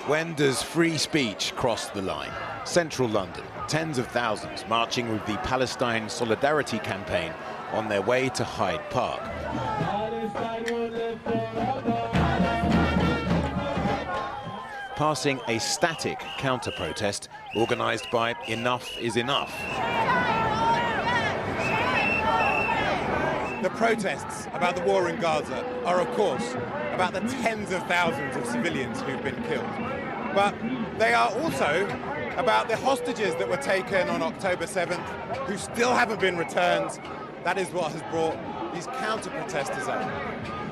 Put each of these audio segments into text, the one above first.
When does free speech cross the line? Central London, tens of thousands marching with the Palestine Solidarity Campaign on their way to Hyde Park. Passing a static counter-protest organised by Enough is Enough. The protests about the war in Gaza are, of course, about the tens of thousands of civilians who've been killed. But they are also about the hostages that were taken on October 7th, who still haven't been returned. That is what has brought these counter-protesters up.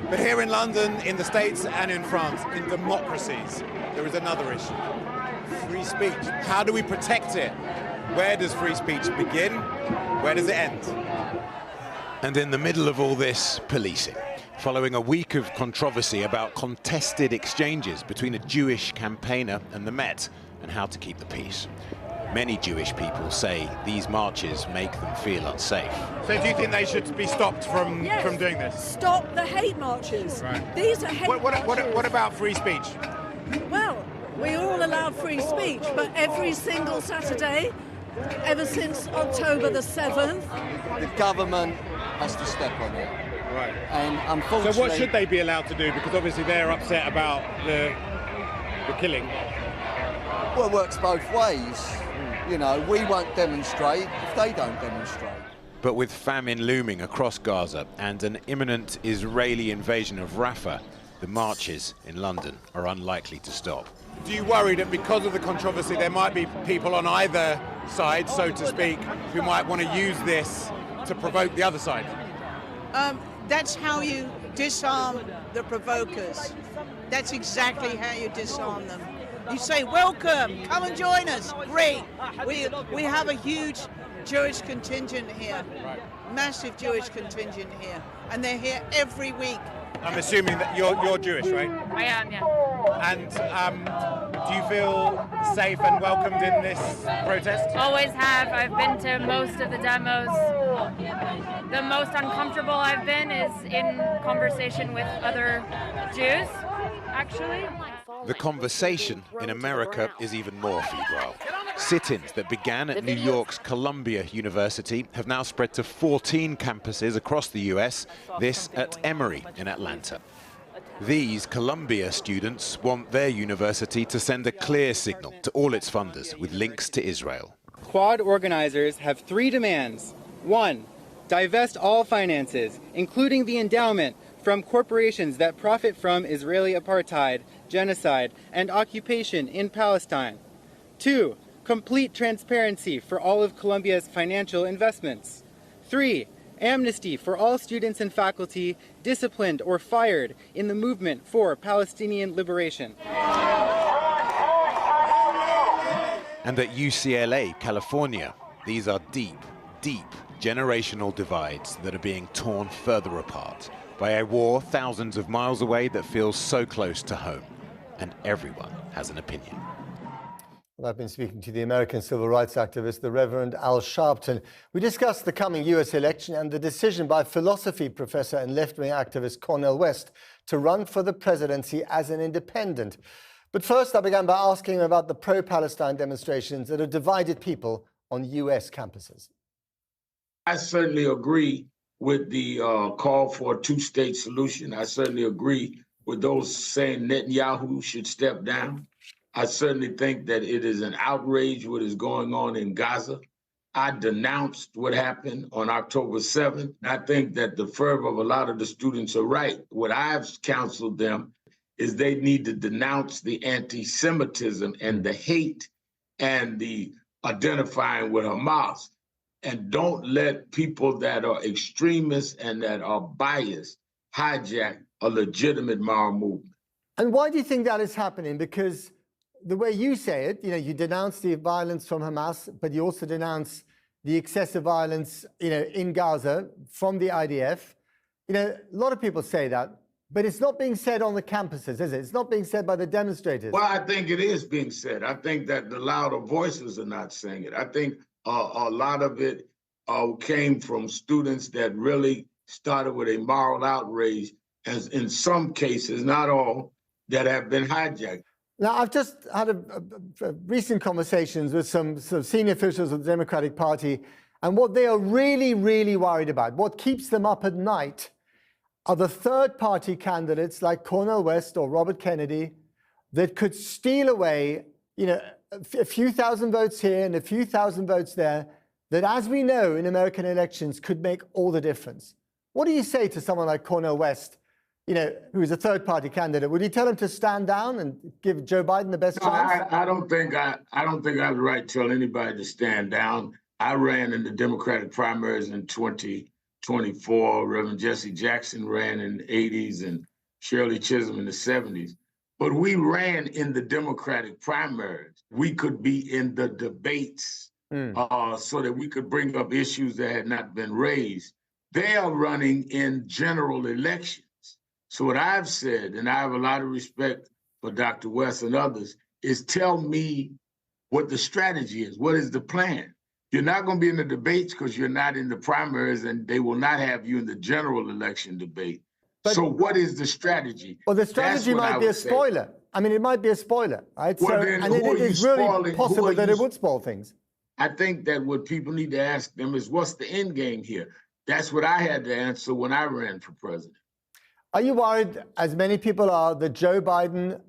But here in London, in the States and in France, in democracies, there is another issue. Free speech. How do we protect it? Where does free speech begin? Where does it end? And in the middle of all this, policing. Following a week of controversy about contested exchanges between a Jewish campaigner and the Met and how to keep the peace. Many Jewish people say these marches make them feel unsafe. So do you think they should be stopped from doing this? Stop the hate marches. Right. These are hate marches. What about free speech? Well, we all allowed free speech, but every single Saturday, ever since October the 7th... The government has to step on it. Right. And unfortunately... So what should they be allowed to do? Because obviously they're upset about the killing. Well, it works both ways. You know, we won't demonstrate if they don't demonstrate. But with famine looming across Gaza and an imminent Israeli invasion of Rafah, the marches in London are unlikely to stop. Do you worry that because of the controversy there might be people on either side, so to speak, who might want to use this to provoke the other side? That's how you disarm the provokers. That's exactly how you disarm them. You say, welcome, come and join us. Great. We have a huge Jewish contingent here, massive Jewish contingent here, and they're here every week. I'm assuming that you're Jewish, right? I am, yeah. And do you feel safe and welcomed in this protest? Always have. I've been to most of the demos. The most uncomfortable I've been is in conversation with other Jews, actually. The conversation in America is even more febrile. Sit-ins that began at New York's Columbia University have now spread to 14 campuses across the US, this at Emory in Atlanta. These Columbia students want their university to send a clear signal to all its funders with links to Israel. Quad organizers have 3 demands. 1, divest all finances, including the endowment, from corporations that profit from Israeli apartheid, genocide, and occupation in Palestine. 2, complete transparency for all of Columbia's financial investments. 3, amnesty for all students and faculty disciplined or fired in the movement for Palestinian liberation. And at UCLA, California, these are deep, deep generational divides that are being torn further apart by a war thousands of miles away that feels so close to home. And everyone has an opinion. Well, I've been speaking to the American civil rights activist, the Reverend Al Sharpton. We discussed the coming US election and the decision by philosophy professor and left-wing activist Cornel West to run for the presidency as an independent. But first, I began by asking him about the pro-Palestine demonstrations that have divided people on US campuses. I certainly agree with the call for a two-state solution. I certainly agree with those saying Netanyahu should step down. I certainly think that it is an outrage what is going on in Gaza. I denounced what happened on October 7th. I think that the fervor of a lot of the students are right. What I've counseled them is they need to denounce the anti-Semitism and the hate and the identifying with Hamas. And don't let people that are extremists and that are biased hijack a legitimate moral movement. And why do you think that is happening? Because the way you say it, you denounce the violence from Hamas, but you also denounce the excessive violence, in Gaza from the IDF. A lot of people say that, but it's not being said on the campuses, is it? It's not being said by the demonstrators. Well, I think it is being said. I think that the louder voices are not saying it. I think a lot of it came from students that really started with a moral outrage, as in some cases, not all, that have been hijacked. Now, I've just had recent conversations with some senior officials of the Democratic Party, and what they are really, really worried about, what keeps them up at night, are the third-party candidates like Cornel West or Robert Kennedy that could steal away, a few thousand votes here and a few thousand votes there, that, as we know in American elections, could make all the difference. What do you say to someone like Cornel West, who is a third-party candidate? Would you tell him to stand down and give Joe Biden the best chance? I don't think I have the right to tell anybody to stand down. I ran in the Democratic primaries in 2024. Reverend Jesse Jackson ran in the 80s and Shirley Chisholm in the 70s. But we ran in the Democratic primaries. We could be in the debates so that we could bring up issues that had not been raised. They are running in general elections. So what I've said, and I have a lot of respect for Dr. West and others, is tell me what the strategy is. What is the plan? You're not going to be in the debates because you're not in the primaries, and they will not have you in the general election debate. But, so what is the strategy? Well, the strategy might be a spoiler. I mean, it might be a spoiler, right? Well, and it is really possible that it would spoil things. I think that what people need to ask them is, what's the end game here? That's what I had to answer when I ran for president. Are you worried, as many people are, that Joe Biden,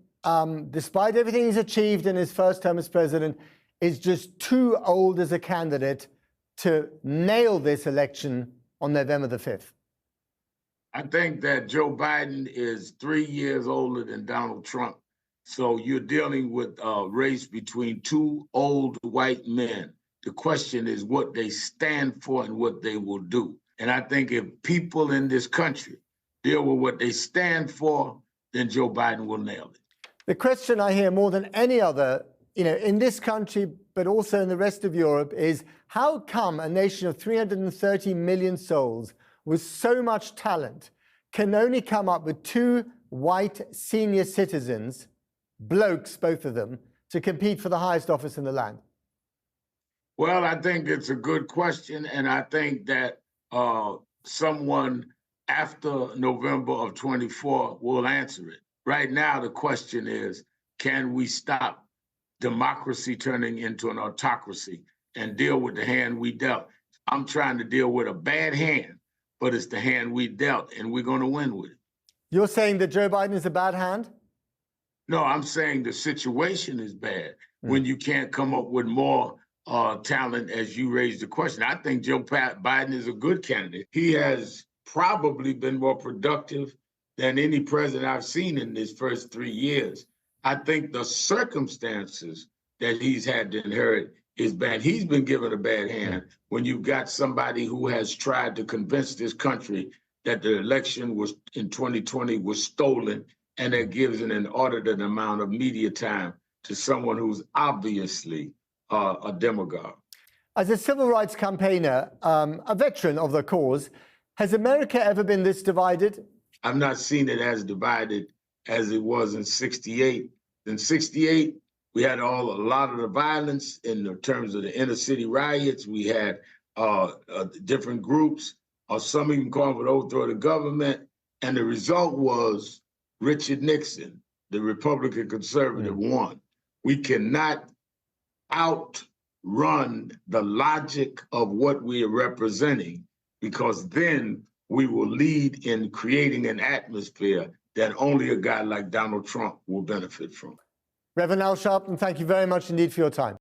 despite everything he's achieved in his first term as president, is just too old as a candidate to nail this election on November the 5th? I think that Joe Biden is 3 years older than Donald Trump. So you're dealing with a race between two old white men. The question is what they stand for and what they will do. And I think if people in this country deal with what they stand for, then Joe Biden will nail it. The question I hear more than any other, in this country, but also in the rest of Europe, is how come a nation of 330 million souls with so much talent can only come up with two white senior citizens, blokes, both of them, to compete for the highest office in the land? Well, I think it's a good question, and I think that someone after November of 24 will answer it. Right now, the question is, can we stop democracy turning into an autocracy and deal with the hand we dealt? I'm trying to deal with a bad hand, but it's the hand we dealt, and we're going to win with it. You're saying that Joe Biden is a bad hand? No, I'm saying the situation is bad when you can't come up with more talent, as you raised the question. I think Joe Biden is a good candidate. He has probably been more productive than any president I've seen in his first 3 years. I think the circumstances that he's had to inherit is bad. He's been given a bad hand when you've got somebody who has tried to convince this country that the election was in 2020 was stolen, and that gives an inordinate amount of media time to someone who's obviously a demagogue. As a civil rights campaigner, a veteran of the cause, has America ever been this divided? I've not seen it as divided as it was in '68. In '68, we had a lot of the violence in terms of the inner city riots. We had different groups, or some even calling for the overthrow of the government. And the result was Richard Nixon, the Republican conservative, won. We cannot outrun the logic of what we are representing, because then we will lead in creating an atmosphere that only a guy like Donald Trump will benefit from. Reverend Al Sharpton, thank you very much indeed for your time.